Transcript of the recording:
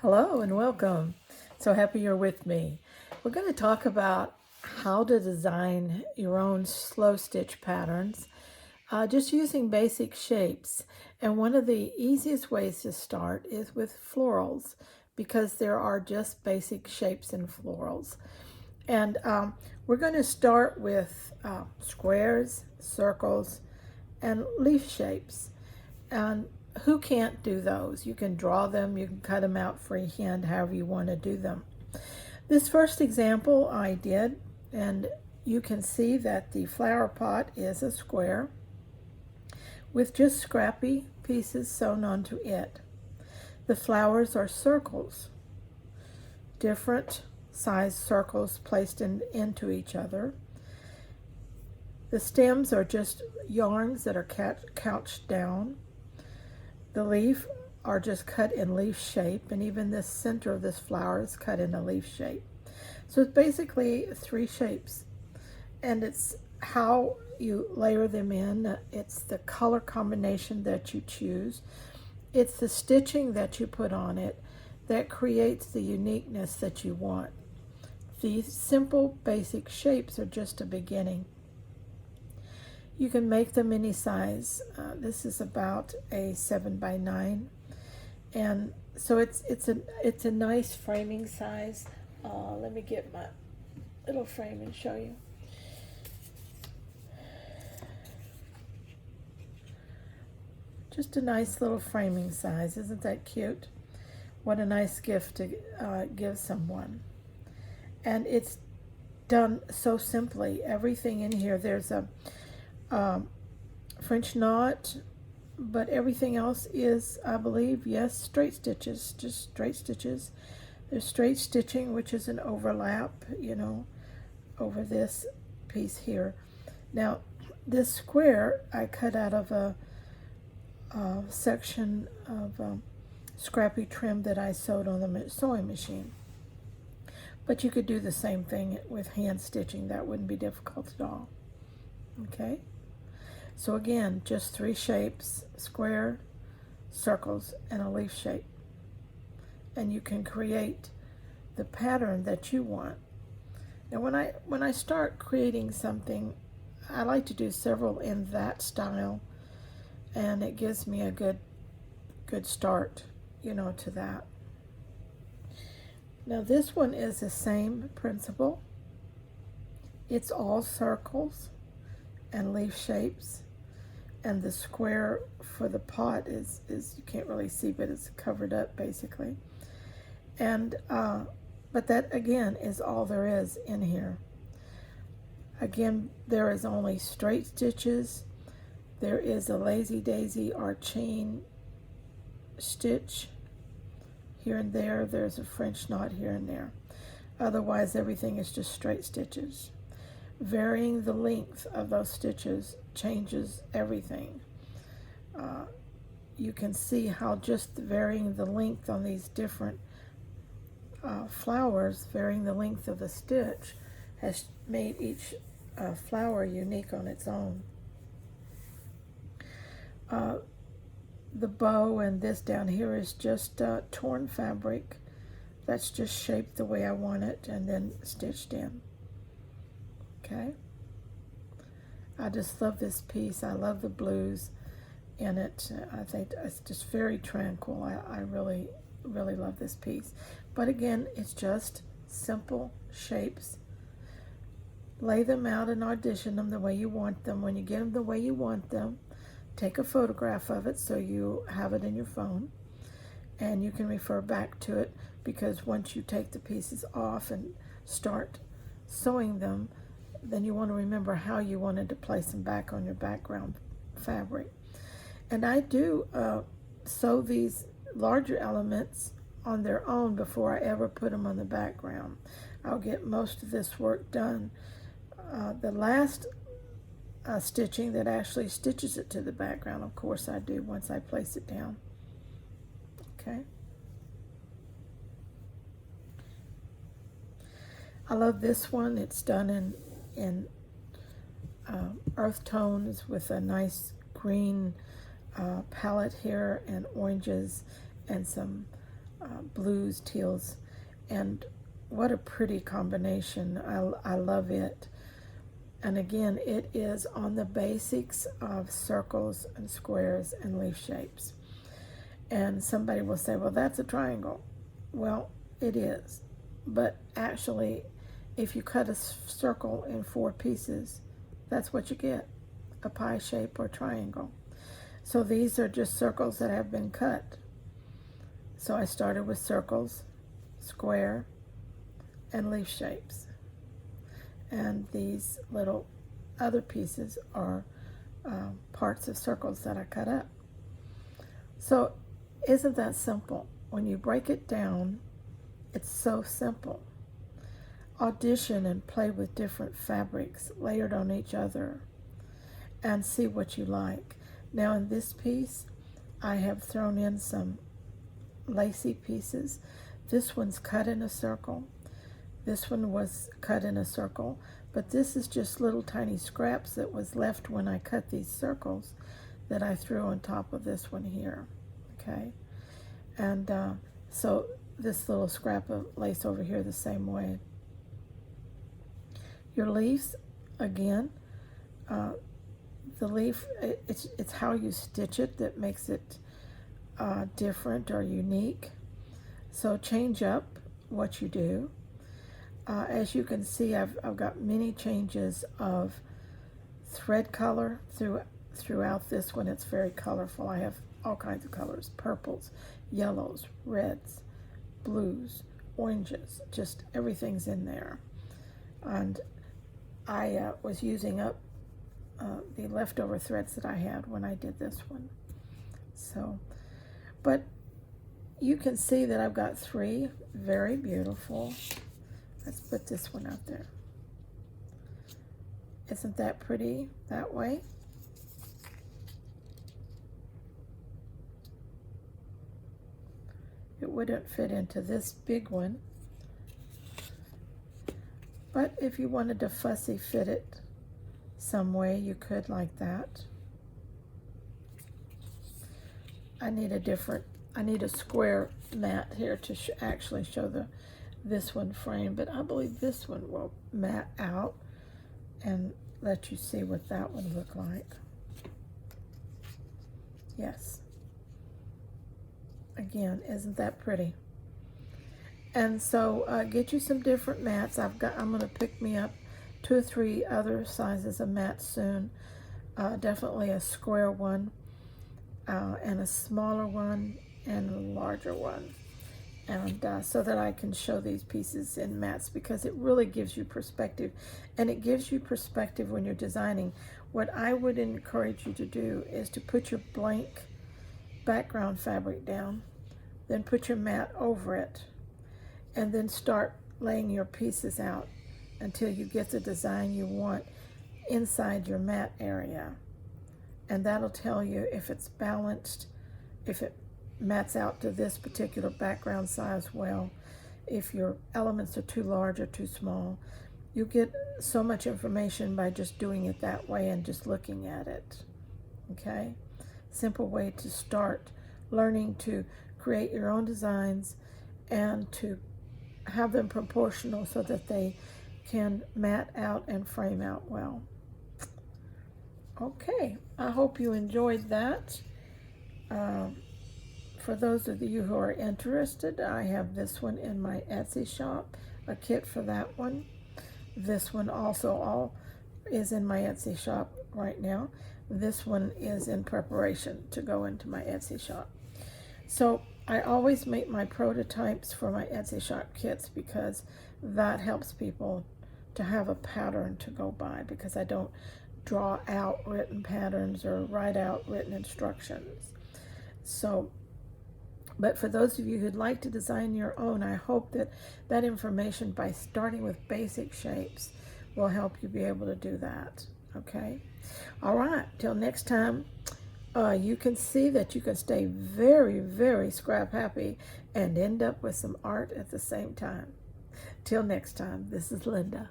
Hello and welcome. So happy you're with me. We're going to talk about how to design your own slow stitch patterns just using basic shapes. And one of the easiest ways to start is with florals because there are just basic shapes in florals. And we're going to start with squares, circles, and leaf shapes. And who can't do those? You can draw them, you can cut them out freehand, however you want to do them. This first example I did, and you can see that the flower pot is a square with just scrappy pieces sewn onto it. The flowers are circles, different sized circles placed into each other. The stems are just yarns that are couched down. The leaf are just cut in leaf shape, and even this center of this flower is cut in a leaf shape. So it's basically three shapes, and it's how you layer them in. It's the color combination that you choose. It's the stitching that you put on it that creates the uniqueness that you want. These simple basic shapes are just a beginning. You can make them any size. This is about a 7x9, and so it's a nice framing size. Let me get my little frame and show you. Just a nice little framing size. Isn't that cute? What a nice gift to give someone. And it's done so simply. Everything in here, there's a French knot, but everything else is, I believe, yes, straight stitches, just straight stitches. There's straight stitching, which is an overlap, over this piece here. Now, this square I cut out of a section of scrappy trim that I sewed on the sewing machine. But you could do the same thing with hand stitching. That wouldn't be difficult at all. Okay? So again, just three shapes: square, circles, and a leaf shape. And you can create the pattern that you want. And when I start creating something, I like to do several in that style, and it gives me a good start, to that. Now this one is the same principle. It's all circles and leaf shapes, and the square for the pot is you can't really see, but it's covered up basically. And but that again is all there is in here. Again, there is only straight stitches. There is a lazy daisy or chain stitch here and there. There's a French knot here and there. Otherwise, everything is just straight stitches. Varying the length of those stitches changes everything. You can see how just varying the length on these different flowers, varying the length of the stitch, has made each flower unique on its own. The bow and this down here is just torn fabric that's just shaped the way I want it and then stitched in. Okay, I just love this piece. I love the blues in it. I think it's just very tranquil. I really love this piece. But again, it's just simple shapes. Lay them out and audition them the way you want them. When you get them the way you want them, take a photograph of it so you have it in your phone, and you can refer back to it, because once you take the pieces off and start sewing them, then you want to remember how you wanted to place them back on your background fabric. And I do sew these larger elements on their own before I ever put them on the background. I'll get most of this work done. The last stitching that actually stitches it to the background, of course I do once I place it down. Okay. I love this one. It's done in earth tones with a nice green palette here, and oranges, and some blues, teals, and what a pretty combination. I love it. And again, it is on the basics of circles and squares and leaf shapes. And somebody will say, well, that's a triangle. Well, it is. But actually, if you cut a circle in 4 pieces, that's what you get, a pie shape or triangle. So these are just circles that have been cut. So I started with circles, square, and leaf shapes. And these little other pieces are parts of circles that I cut up. So isn't that simple? When you break it down, it's so simple. Audition and play with different fabrics layered on each other and see what you like. Now in this piece, I have thrown in some lacy pieces. This one's cut in a circle. This one was cut in a circle, but this is just little tiny scraps that was left when I cut these circles that I threw on top of this one here, okay? And so this little scrap of lace over here the same way. Your leaves, again, the leaf, it's how you stitch it that makes it different or unique. So change up what you do. As you can see, I've got many changes of thread color throughout this one. It's very colorful. I have all kinds of colors, purples, yellows, reds, blues, oranges, just everything's in there. And I was using up the leftover threads that I had when I did this one. So, but you can see that I've got 3 very beautiful. Let's put this one out there. Isn't that pretty that way? It wouldn't fit into this big one. But if you wanted to fussy fit it some way, you could like that. I need a square mat here to actually show this one frame, but I believe this one will mat out and let you see what that would look like. Yes. Again, isn't that pretty? And so get you some different mats. I'm going to pick me up 2 or 3 other sizes of mats soon. Definitely a square one, and a smaller one, and a larger one. And so that I can show these pieces in mats, because it really gives you perspective. And it gives you perspective when you're designing. What I would encourage you to do is to put your blank background fabric down, then put your mat over it, and then start laying your pieces out until you get the design you want inside your mat area. And that'll tell you if it's balanced, if it mats out to this particular background size well, if your elements are too large or too small. You get so much information by just doing it that way and just looking at it, okay? Simple way to start learning to create your own designs and to have them proportional so that they can mat out and frame out well. Okay, I hope you enjoyed that. For those of you who are interested, I have this one in my Etsy shop, a kit for that one. This one also all is in my Etsy shop right now. This one is in preparation to go into my Etsy shop. So I always make my prototypes for my Etsy shop kits because that helps people to have a pattern to go by, because I don't draw out written patterns or write out written instructions. So, but for those of you who'd like to design your own, I hope that that information, by starting with basic shapes, will help you be able to do that, okay? All right, till next time, you can see that you can stay very, very scrap happy and end up with some art at the same time. Till next time, this is Lynda.